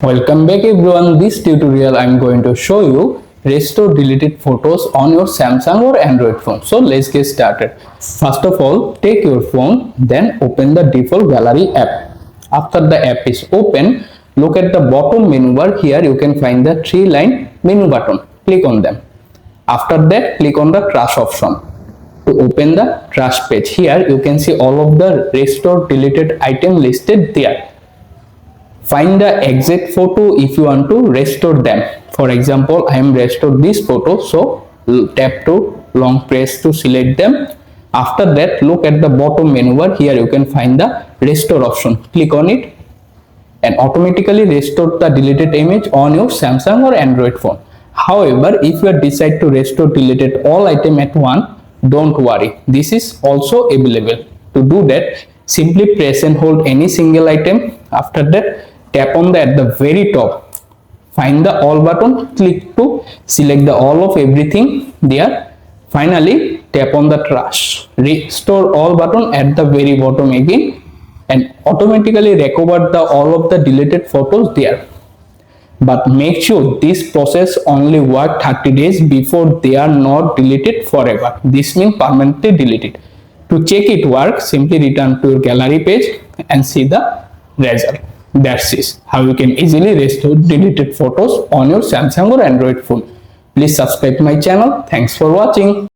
Welcome back everyone. This tutorial I am going to show you restore deleted photos on your Samsung or Android phone. So let's get started. First of all, take your phone, then open the default gallery app. After the app is open, look at the bottom menu bar. Here you can find the three-line menu button. Click on them. After that, click on the trash option. To open the trash page, here you can see all of the restore deleted item listed there. Find the exact photo if you want to restore them. For example, I am restored this photo, so tap to long press to select them. After that, look at the bottom menu bar. Here you can find the restore option. Click on it and automatically restore the deleted image on your Samsung or Android phone. However, if you decide to restore deleted all item at once, don't worry. This is also available. To do that, simply press and hold any single item. After that, tap on the at the very top, find the all button, click to select the all of everything there. Finally, tap on the trash, restore all button at the very bottom again, and automatically recover the all of the deleted photos there. But make sure this process only work 30 days before they are not deleted forever. This means permanently deleted. To check it work, simply return to your gallery page and see the result. That's it, how you can easily restore deleted photos on your Samsung or Android phone. Please subscribe my channel. Thanks for watching.